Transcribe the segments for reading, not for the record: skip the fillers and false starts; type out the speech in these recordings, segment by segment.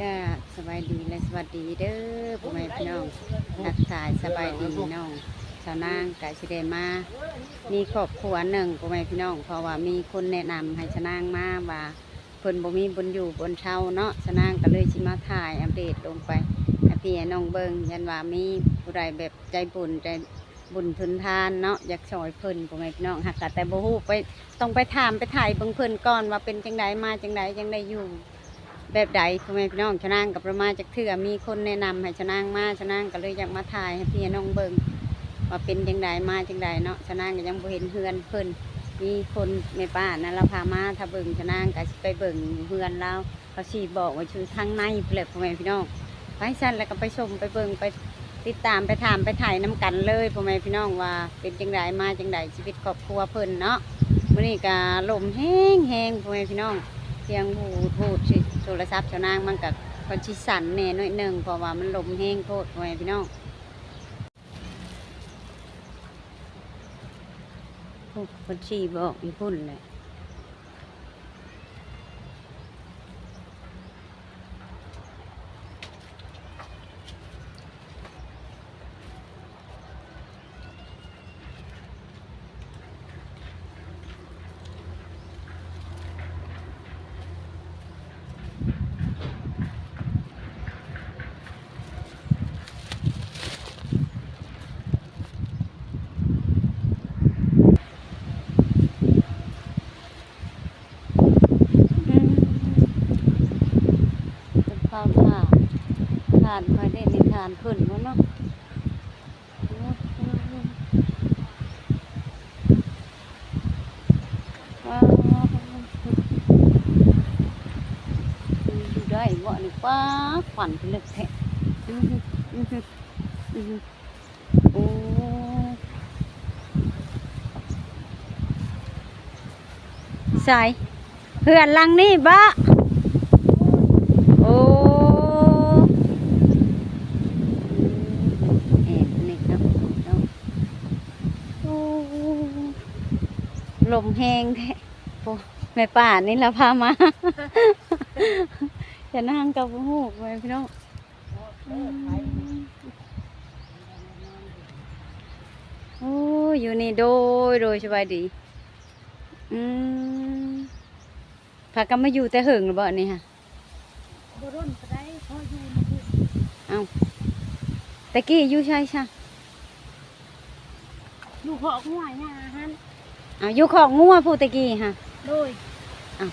ก็สบายดีและสวัสดีเด้อพ่อแม่พี่น้องทักทายสบายดีน้องชาวนางกะสิเดมามีครอบครัวหนึ่งพ่อแม่พี่น้องเพราะว่ามีคนแนะนำให้ชาวนางมาว่าเพิ่นบ่มีบนอยู่บนเช่าเนาะชาวนางก็เลยสิมาถ่ายอัปเดตลงไปให้พี่น้องเบิ่งยันว่ามีผู้ใดแบบใจบุญทุนทานเนาะอยากช่วยเพิ่นพ่อแม่พี่น้องหักแต่บ่ฮู้ไปต้องไปถามไปถ่ายเบิ่งเพิ่นก่อนว่าเป็นจังไดมาจังไดจังไดอยู่แบบใดพ่อแม่พี่น้องชะนางกับประมาจากเถื่อมีคนแนะนำให้ชะนางมาชะนางก็เลยอยากมาถ่ายให้พี่น้องเบิ่งว่าเป็นจังไดมาจังไดเนาะชะนางก็ยังบ่เห็นเฮือนเพิ่นมีคนในป่านะเราพามาถ้าเบิ่งชะนางก็ไปเบิ่งเฮือนเราเขาสิบอกว่าชื่อทางในเปลือกพ่อแม่พี่น้องไปสั่นแล้วก็ไปชมไปเบิ่งไปติดตามไปถามไปถ่ายน้ำกันเลยพ่อแม่พี่น้องว่าเป็นจังไดมาจังไดชีวิตครอบครัวเพิ่นเนาะมื้อนี้ก็ลมแห้งพ่อแม่พี่น้องเสียงหูดโทรศัพท์ชาวนางมันกับคนชิสันแน่น้อยหนึ่งเพราะว่ามันลมแห้งโคตรไว้พี่น้องคนชีบอกอีพุ่นเลยเป็นข้าวทานคอยได้ในทานขึ้นวะเนาะว้าวดูได้บ่นี่ป้าขวัญเป็นเล็กแท้โอ้ใส่เพื่อนลังนี่บ้าโอ้แอบนี่ครับโอ้ลมแห้งแท้โอ้แม่ป่านี่เราพามาจะนั่งกับหูไปพี่น้องโอ้อยู่นี่โดยสบายดีพากันมาอยู่แต่หึงหรือเปล่านี่ค่ะบ่ร่นก็ได้พออยู่นะพี่เอาตะกี้อยู่ใช่อยู่ขอกงัวเนี่ยฮะเอาอยู่ขอกงัวพูดตะกี้ค่ะโดยเอา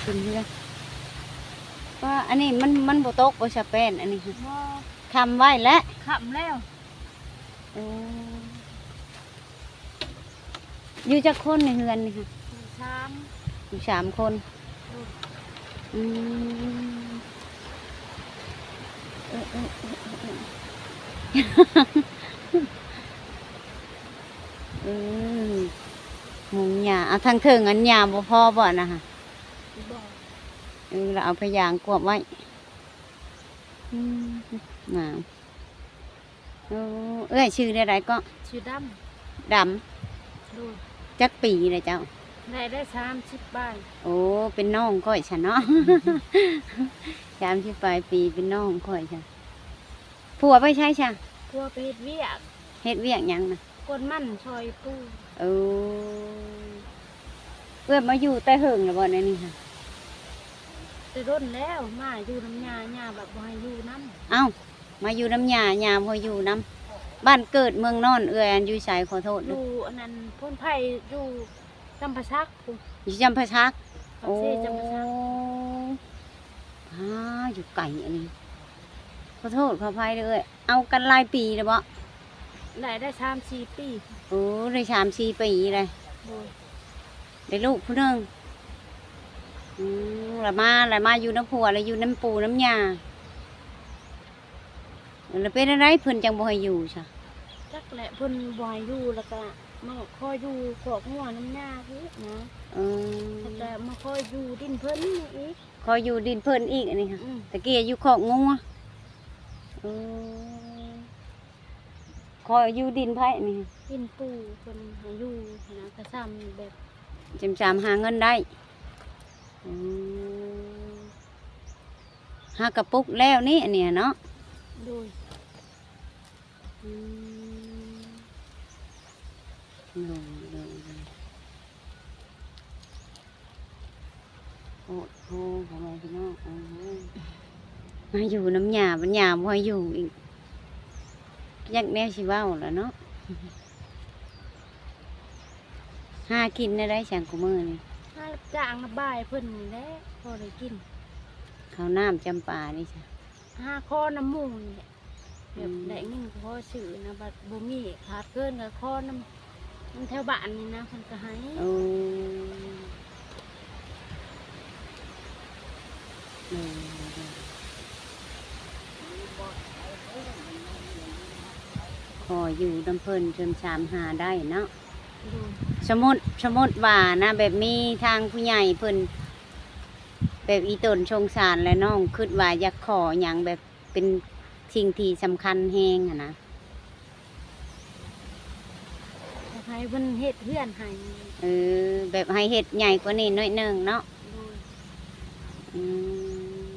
ขึ้นเลยว่าอันนี้มันโบตกโบชาเป็นอันนี้ค่ะทำไว้แล้วทำแล้วอยู่จักคนในเฮือนนี่ค่ะอยู่3 คนหมูหยาเอาทางเถิงอันหยาบ่พอบ่นะฮะเราเอาพยางกวบไว้งามเอ้ยชื่ออะไรก็ชื่อดำจักปีเลยเจ้าได้30 บาทโอ้เป็นน้องค่อยฉันเนาะ30 ปลายปีเป็นน้องค่อยฉันผัวไปใช่ใช่ผัวไปเฮ็ดเวียกยังนะกนมั่นซอยปูเพื่อมาอยู่แต่เหิงหรือบ่ในนี่ค่ะแต่ร่นแล้วมาอยู่น้ำยาแบบบ่ให้อยู่น้ำเอ้ามาอยู่น้ำยาบ่อยู่น้ำบ้านเกิดเมืองนอนเอื้อยอันอยู่ไสขอโทษอยู่อันนั้นพ้นไผ่อยู่จำปาชักอยู่จำปาชักโอ้อยู่ไก่อันนี้ขอโทษขออภัยเลยเอากันหลายปีเลยบ่ได้3-4 ปีโอ้ได้3-4 ปีเลยได้ลูกผู้นึงละมาอยู่น้ำผัวแล้วอยู่น้ำปูน้ำยาแล้วเป็นอะไรเพิ่นจังบ่ให้อยู่ใช่จักแหละเพิ่นบ่ให้อยู่แล้วก็มาคอยอยู่ขอกงัวน้ำยาพี่นะแล้วก็มาคอยอยู่ดินเพิ่นอีกคอยอยู่ดินเพิ่นอีกอันนี้ค่ะตะกี้อยู่ขอกงัวคอยอยู่ดินไผ่นี่ดินปูคนอยู่นะกระซ้ำแบบจำหาเงินได้ อืมหากระปุกแล้วนี่อันเนี้ยเนาะ โดย อืมลงเลยโอ้โหทำไมพี่น้องโอ้โหมาอยู่น้ำยาบัญญาบ่ให้อยู่อีกยักแน่ชิเว้าแล้วเนาะหากินได้ฉันกูมือนี่ ถ้ารับจ้างระบายเพิ่นนี่แหละพอได้กิน ข้าวน้ำจำปานี่จ้ะ 5ข้อน้ำมูกนี่แหละแบบได้เงินก็พอซื้อนะบัดบ่มีขาดเกินก็ข้อน้ำแถวบ้านนี่นะเพิ่นก็ให้ โอ้เออขออยู่น้ำเพิ่นจนสามหาได้เนาะ โดย สมมติว่านะแบบมีทางผู้ใหญ่เพิ่นแบบอีตนชงสารและน้องคิดว่าอยากขออย่างแบบเป็นสิ่งที่สำคัญแฮงอะนะ ถ้าใครเพิ่นเฮ็ดเฮือนให้ เออแบบให้เฮ็ดใหญ่กว่านี้หน้อยหนึงเนาะ โดย อืม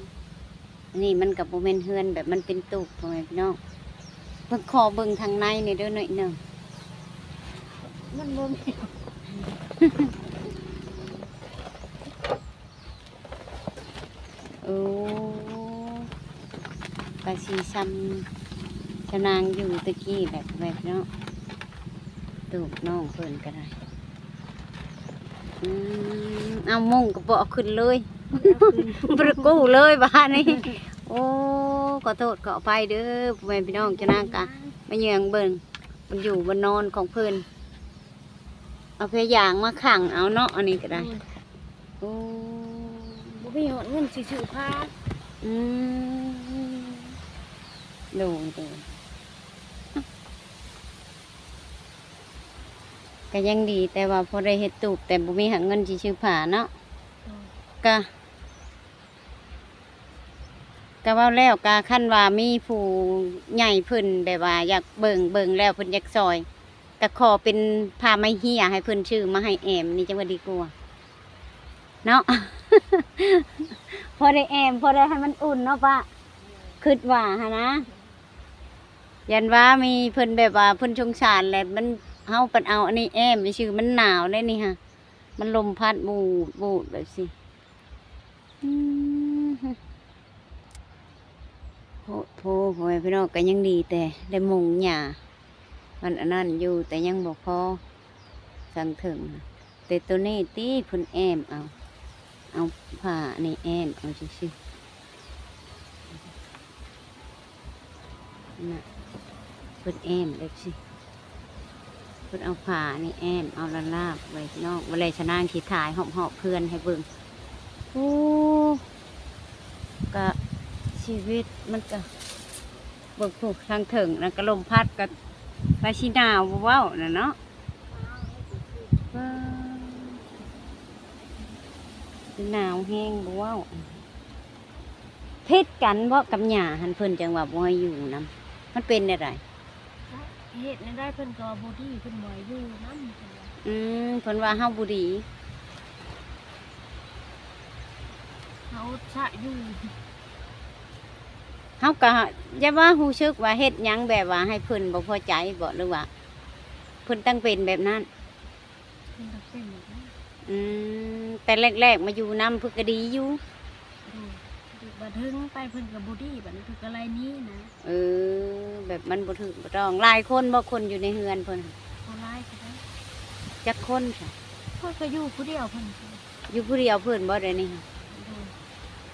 อันนี้มันกับโมเมนเฮือนแบบมันเป็นตุกพ่อแม่พี่น้องเพิ่งขอเบิ่งทางในนี่เด้อหน่อยหนึง มันบ่มี โอ้ปลาชีซ้ำชะนางอยู่ตะกี้แบบแบบเนาะตูกน้องเพิ่นก็ได้เอามุ่งก็บ่เอาขึ้นเลย บรกู้เลยบ้านนี้โอ้ขอโทษขออภัยเด้อพ่อแม่พี่น้องชะนางกะมาเยืองเบิ่งมันอยู่บนนอนของเพิ่นเอาเพยางมาขังเอาเนาะอันนี้ก็ได้โอ้ บ่มีเงินสิซื้อผ้า อืมดูก็ยังดีแต่ว่าพอได้เฮ็ดตูบแต่บ่มีหาเงินสิซื้อผ้าเนาะก็เว้าแล้วก็คันว่ามีผู้ใหญ่เพิ่นแบบว่าอยากเบิ่งแล้วเพิ่นอยากซอยก็ขอเป็นผ้าไม้เหี่ยให้เพิ่นชื่อมาให้แอมนี่จังว่าดีกว่าเนาะ พอได้แอมพอได้ให้มันอุ่นเนาะป้าคิดว่าฮะนะยันว่ามีเพิ่นแบบว่าเพิ่นชงสารแหละมันเฮาเพิ่นเอาอันนี้แอมไปชื่อมันหนาวได้นี่ฮะมันลมพัดบูดแบบสิอืมโพพ่อแม่พี่น้องก็ยังดีแต่ได้มุงหญ้ามันอันนั้นอยู่แต่ยังบ่พอสั่งถึงแต่ตัวนี้ตีเพิ่นแอมเอาผ้านี่แอมเอาซื่อๆน่ะเพิ่นแอมเลยสิเพิ่นเอาผ้านี่แอมเอาละลาบไว้พี่น้องเวลาชะนางขีถ่ายหอบเพื่อนให้เบิ่งโอ้ก็ชีวิตมันก็เบิกผูกทางถึงแล้วก็ลมพัดกับไปชิหนาวเว้าน่ะเนาะหนาวแห้งบ่เว้าพิษกันเพราะกับหญ้าหันเพิ่นจังว่าบ่ให้อยู่นํมันเป็นได้ไร เฮ็ดได้เพิ่นก็บ่ดีเพิ่นบ่ให้อยู่นำ เพิ่นว่าเฮาบ่ดี เขาชะอยู่ เฮาก็อย่าว่ารู้สึกว่าเฮ็ดหยังแบบว่าให้เพิ่นบ่พอใจบ่หรือว่าเพิ่นตั้งเป็นแบบนั้น เพิ่นก็เป็นแบบนั้น แต่แรกๆมาอยู่นํเพิ่นก็ดีอยู่ ดูบัดถึงไปเพิ่นก็บ่ดีบัดนี้เพิ่นก็ไล่หนี้นะ แบบมันบ่ถูกบ่ต้องหลายคนบ่คนอยู่ในเฮือนเพิ่น เขาไล่ก็ได้ จักคนค่ะ เพิ่นก็อยู่ผู้เดียวเพิ่นก็ อยู่ผู้เดียวเพิ่นบ่ได้นี่ค่ะ ดู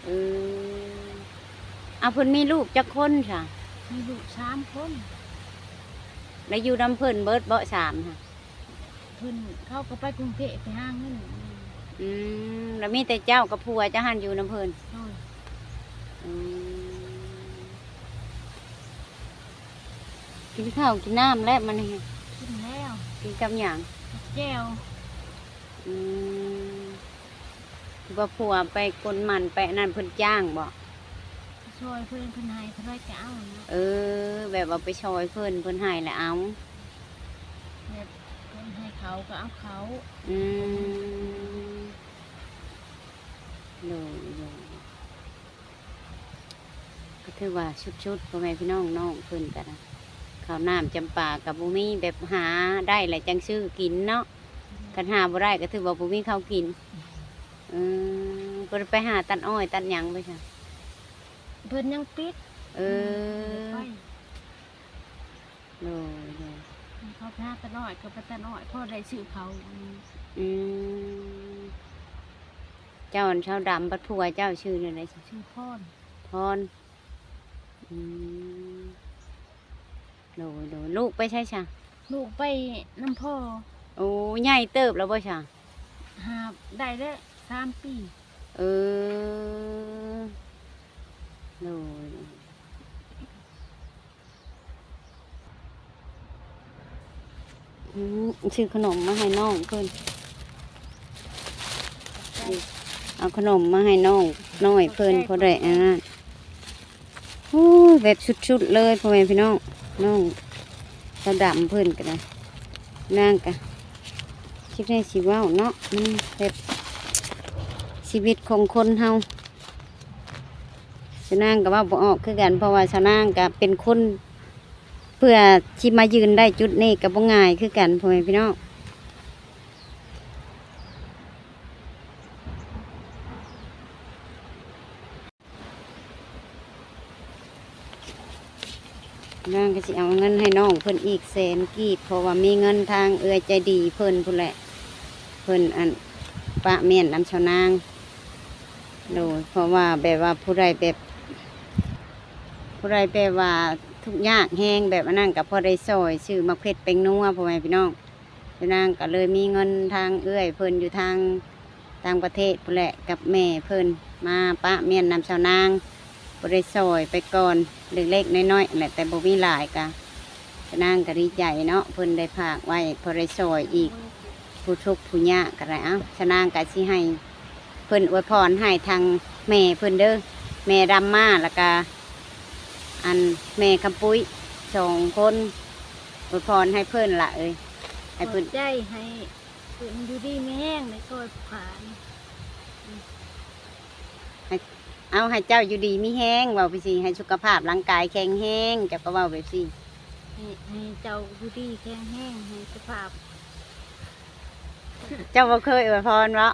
เออเอาเพิ่นมีลูกจักคนค่ะ มีลูก3คน แล้วอยู่นำเพิ่นเบิดบ่สามค่ะ เพิ่นเขาก็ไปกรุงเทพไปหาเงิน แล้วมีแต่เจ้ากับผัวจะหันอยู่นำเพิ่น โดย กินข้าวกินน้ำแล้วมันนี่ กินแล้ว กินกับหยัง แก้ว ว่าผัวไปกลมันไปนั่นเพิ่นจ้างบ่ ช่วยเพิ่นเพิ่นให้เท่าไรก็เอานะ แบบว่าไปชอยเพิ่นให้แล้วเอา แบบเพิ่น ให้เขาก็เอาเขา อืม เลยก็ถือว่าชุดพ่อแม่พี่น้องน้องเพิ่นกันนะข้าวน้ำจำปากับบุมีแบบหาได้แหละจังซื้อกินเนาะกันหาบ่ได้ก็ถือว่าบุมีข้าวกินเพิ่นไปหาตัดอ้อยตัดหยังไปจ้ะ เพิ่นยังปิด เออ ไป เลย เขาพาตะน้อยก็ไปตะน้อยพ่อได้ซื้อเขา อืมเจ้าอันเช้าดำปัดผัวเจ้าชื่ออะไรจ้ะ ซื้อพร พรอืมโดยลูกไปใช่จ้ะ ลูกไปน้ำพ่อ โอ้ใหญ่เติบแล้วบ่จ้ะ หาได้ได้3 ปี เออโดยซื้อขนมมาให้น้องเพิ่นเอาขนมมาให้น้องน้อยเพิ่นพอได้โอ้ยแบบชุดๆเลยพ่อแม่พี่น้องน้องตาดำเพิ่นกันนะนางกะคิดได้สิเว้าเนาะมันแบบชีวิตของคนเฮาชนางกับว่าบ่ออกคือกันเพราะว่าชนางกับเป็นคนเพื่อที่มายืนได้จุดนี้กับบ่ง่ายคือกันพ่อแม่พี่น้องนางก็สิเอาเงินให้น้องเพิ่นอีก100,000 กีบเพราะว่ามีเงินทางเอื้อใจดีเพิ่นพุ่นแหละเพิ่นอันปะเมียนนำชาวนางโดยเพราะว่าแบบว่าผู้ใดแบบว่าทุกข์ยากแห้งแบบอันนั้นกับพอได้ซอยซื้อมะเขือเป็นนัวพ่อแม่พี่น้องชาวนางก็เลยมีเงินทางเอื้อยเพิ่นอยู่ทางต่างประเทศพุ่นแหละกับแม่เพิ่นมาปะเมียนนำชาวนางบ่ได้ซอยไปก่อนเล็กๆน้อยๆแหละแต่บ่มีหลายกะชาวนางก็ดีใจเนาะเพิ่นได้ฝากไว้พอได้ซอยอีกผู้ทุกข์ผู้ยากก็ได้เอ้าชาวนางก็สิให้เพิ่นอวยพรให้ทางแม่เพิ่นเด้อแม่ดำมาแล้วก็อันแม่คำปุ้ย2 คนอวยพรให้เพิ่นละให้ เปิ เพิ่น ดใจให้เพิ่นอยู่ดีไม่แห้งในซอยผ่าน เอาให้เจ้าอยู่ดีมีแห้งเว้าไปสิให้สุขภาพร่างกายแข็งแรงเจ้าก็เว้าไปสิ ให้เจ้าอยู่ดีแข็งแห้งให้สภาพ เจ้าบ่เคยอวยพรเนาะ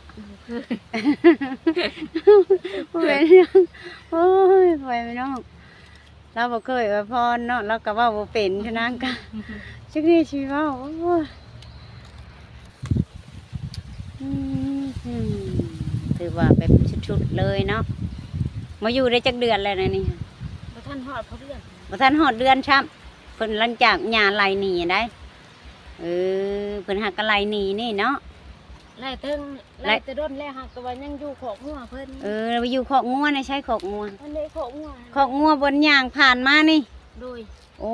บ่เป็นหยังโอ้ยพ่อแม่พี่น้องเราบ่เคยอวยพรเนาะเราก็เว้าบ่เป็นฉะนั้นก็จักนี้สิเว้าโอ้ยอืมถือว่าแบบชุดๆเลยเนาะมาอยู่ได้จักเดือนแล้วนะนี่ บ่ทันฮอดเพราะเรื่อง บ่ทันฮอดเดือนช้ำเพิ่นหลังจากหญ้าไล่หนีได้เพิ่นหากกะไล่หนีนี่เนาะ ไล่ถึงไล่แต่ด้นแล้วหักก็ว่ายังอยู่ขอกงัวเพิ่น ไปอยู่คอกงัวในใช้คอกงัว อันนี้ขอกงัว คอกงัวบนย่างผ่านมานี่ โดย โอ้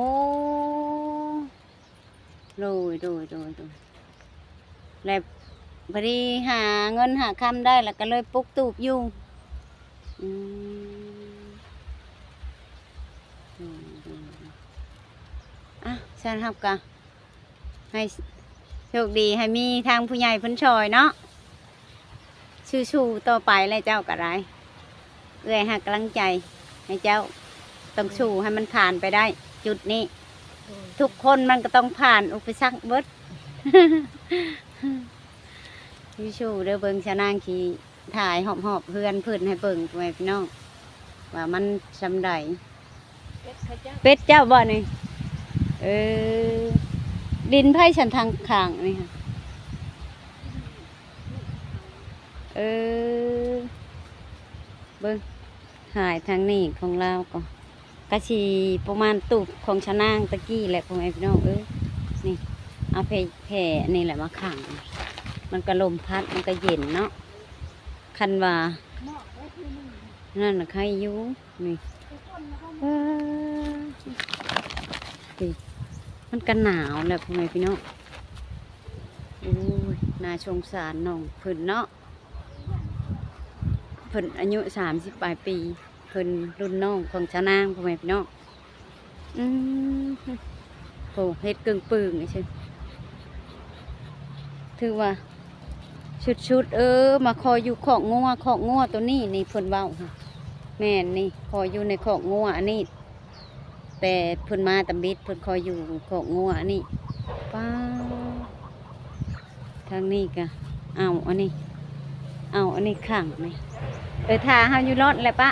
โดแล้วพอดีหาเงินหาคำได้แล้วก็เลยปลุกตูบอยู่อืมอ่ะฉันครับกะให้โชคดีให้มีทางผู้ใหญ่เพ้นชอยเนาะชูๆต่อไปเลยเจ้าก็ได้เอื้อยหักกำลังใจให้เจ้าต้องสู้ให้มันผ่านไปได้ จุดนี้ โดย ทุกคนมันก็ต้องผ่านอุปสรรคเบิด ชูๆเด้อเบิ่งชะนางขี่ถ่ายหอบๆเพื่อนพื้นให้เบิ่งไว้พี่น้องว่ามันสำใด เป็ดเขาจ้า เป็ดเจ้าบ่นี่ดินไผ่ฉันทางข้างนี่ค่ะเบิ่งถ่ายทางนี้ของเราก็กะชีประมาณตุบของชะนางตะกี้แหละพ่อแม่พี่น้องนี่เอาแผ่นี่แหละมาขังมันก็ลมพัดมันก็เย็นเนาะคันว่า เหมาะไว้ที่นี่ นั่นน่ะใครอยู่นี่ ทุกคนแล้วก็ ดิมันก็หนาวแหละพ่อแม่พี่น้องโอ้ยน่าสงสารน้องเพิ่นเนาะเพิ่นอายุ30 ปลายปีเพิ่นรุ่นน้องของชาวนางพ่อแม่พี่น้องโหเฮ็ดกึ่งปึงไอ้เช่นถือว่า ชุดมาคอยอยู่ขอกงัวตัวนี้นี่เพิ่นเว้าค่ะแม่นนี่คอยอยู่ในขอกงัวอันนี้แต่เพิ่นมาตำบิดเพิ่นคอยอยู่ขอกงัวอันนี้ป้าทางนี้ก็เอาอันนี้ข้างนี่ทาเฮาอยู่รถแหละปะ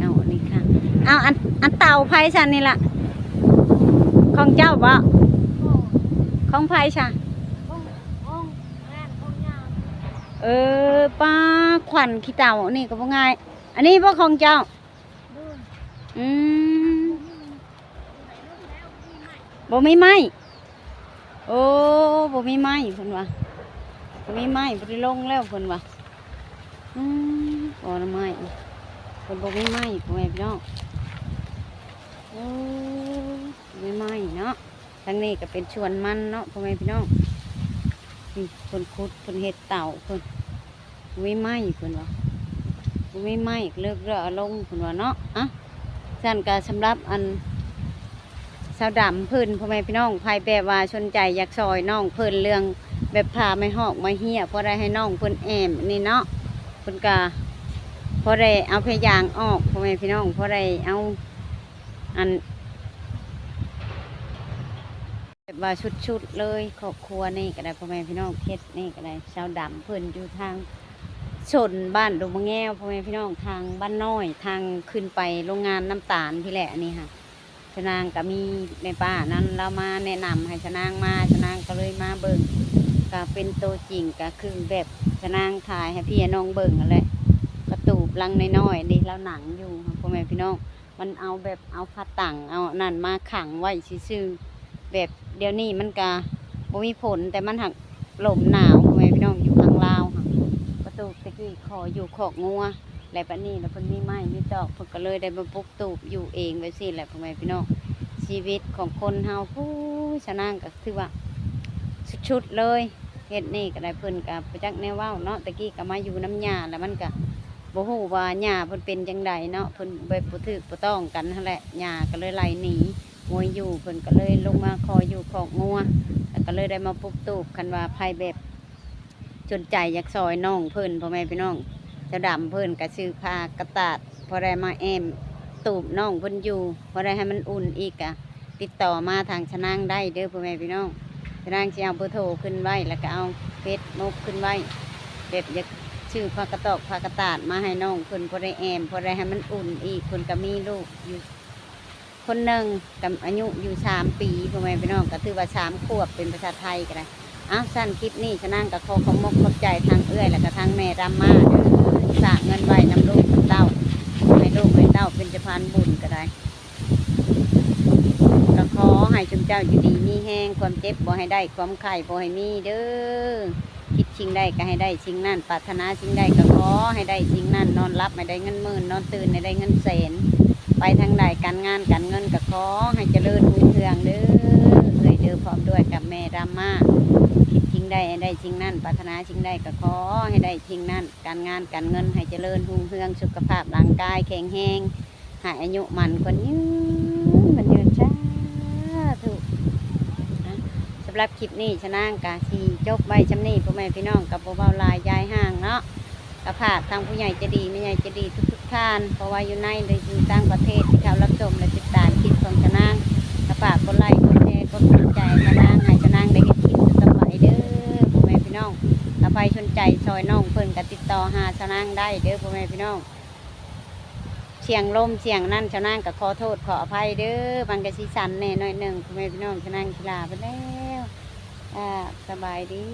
เอาอันนี้ข้างเอาอันเต่าไผฉันนี่ล่ะของเจ้าบ่ของไผฉันป้าขวัญขี้เต่านี่ก็บ่ง่ายอันนี้บ่ของเจ้าอืมบ่มีไม้โอ้บ่มีไม้เพิ่นว่าบ่มีไม้บ่ได้ลงแล้วเพิ่นว่าบ่ละไม้เพิ่นบ่มีไม้พ่อแม่พี่น้องโอ้บ่มีไม้เนาะทางนี้ก็เป็นชวนมันเนาะพ่อแม่พี่น้องนี่เพิ่นขุดเพิ่นเฮ็ดเต่าเพิ่นบ่มีไม้เพิ่นว่าบ่มีไม้เลิกเรือลงเพิ่นว่าเนาะอ่ะซั่นก็สำหรับอันสาวดำเพิ่นพ่อแม่พี่น้องภายแบบว่าสนใจอยากซอยน้องเพิ่นเรื่องแบบพาไม่หอกมาเหี่ยพอได้ให้น้องเพิ่นแอมนี่เนาะเพิ่นก็พอได้เอาพยางออกพ่อแม่พี่น้องพอได้เอาอันแบบว่าชุดเลยครอบครัวนี่ก็ได้พ่อแม่พี่น้องเฮ็ดนี่ก็ได้สาวดำเพิ่นอยู่ทางชนบ้านดงมะแง้วพ่อแม่พี่น้องทางบ้านน้อยทางขึ้นไปโรงงานน้ำตาลพี่แหละอันนี้ค่ะชนางก็มีในป้านั้นเรามาแนะนำให้ชนางมาชนางก็เลยมาเบิ่งก็เป็นตัวจริงก็คือแบบชนางถ่ายให้พี่น้องเบิ่งอะไรกระตูบลังน้อยๆดิแล้วหนังอยู่ค่ะพ่อแม่พี่น้องมันเอาแบบเอาผ้าต่างเอานั่นมาขังไว้ซื่อๆแบบเดี๋ยวนี้มันก็บ่มีผลแต่มันหักลมหนาวพ่อแม่พี่น้องอยู่ทางลาวค่ะประตูตะกี้ขออยู่ขอกงัวและปะนี่แล้วเพิ่นมีไม้มีตอกเพิ่นก็เลยได้มาปลูกตูบอยู่เองไว้สิแหละพ่อแม่พี่น้องชีวิตของคนเฮาผู้ชนางก็ถือว่าชุดๆเลยเฮ็ดนี่ก็ได้เพิ่นก็ไปจักแนวเว้าเนาะตะกี้ก็มาอยู่น้ำหญ้าแล้วมันก็บ่ฮู้ว่าหญ้าเพิ่นเป็นจังไดเนาะเพิ่นบ่ถูกบ่ต้องกันนั่นแหละหญ้าก็เลยไล่หนีมวยอยู่เพิ่นก็เลยลงมาคอยอยู่ขอกงัวแล้วก็เลยได้มาปลูกตูบคันว่าภายแบบจนใจอยากซอยน้องเพิ่นพ่อแม่พี่น้องจะดำเพิ่นก็ซื้อผ้ากระตาดพอได้มาแอมตูบน้องเพิ่นอยู่พอได้ให้มันอุ่นอีกอะติดต่อมาทางชะนางได้เด้อพ่อแม่พี่น้องชะนางสิเอาเบอร์โทรขึ้นไว้แล้วก็เอาเฟซบุ๊กขึ้นไว้แบบอยากชื่อผ้ากระตอกผ้ากระตาดมาให้น้องเพิ่นพอได้แอมพอได้ให้มันอุ่นอีกเพิ่นก็มีลูกอยู่คนหนึ่งกับอายุอยู่3 ปีพ่อแม่พี่น้องก็ถือว่า3 ขวบเป็นภาษาไทยก็ได้สั้นคลิปนี้ชะนางกับขอมกขอบใจทางเอื้อยแล้วก็ทางแม่รำมาเด้อฝากเงินไว้นำลูกนำเต้าให้ลูกให้เต้าเป็นสะพานบุญก็ได้ก็ขอให้จุมเจ้าอยู่ดีมีแห้งความเจ็บบ่ให้ได้ความไข่บ่ให้มีเด้อคิดชิงได้ก็ให้ได้ชิงนั่นปรารถนาชิงได้ก็ขอให้ได้ชิงนั่นนอนรับให้ได้เงินหมื่นนอนตื่นให้ได้เงินแสนไปทางใดการงานการเงินก็ขอให้เจริญรุ่งเรืองเด้อเอ่ยเด้อพร้อมด้วยกับแม่รำมาคิดชิงได้ให้ได้ชิงนั่นปรารถนาชิงได้ก็ขอให้ได้ชิงนั่นการงานการเงินให้เจริญรุ่งเรืองสุขภาพร่างกายแข็งแรงให้อายุมันคนยืนช้าถูกสำหรับคลิปนี้ชะนางกะทีจบไว้ชำนี้พ่อแม่พี่น้องกับเบาลายยายห่างเนาะกระผาดทางผู้ใหญ่จะดีไม่ใหญ่จะดีทุกท่านเพราะว่าอยู่ในหรืออยู่ต่างประเทศที่เขารับชมและติดตามคลิปของชะนางกระผาดกดไลค์กดแชร์กดติดใจชะนางให้ชะนางได้เห็นคลิปต่อไปเด้อพ่อแม่พี่น้องถ้าใครสนใจซอยน้องเพิ่นก็ติดต่อหาชะนางได้เด้อพ่อแม่พี่น้องเสียงลมเสียงนั่นชะนางก็ขอโทษขออภัยเด้อบางกะสีสันแน่น้อยหนึ่งพ่อแม่พี่น้องชะนางกีฬาไปแล้วสบายดี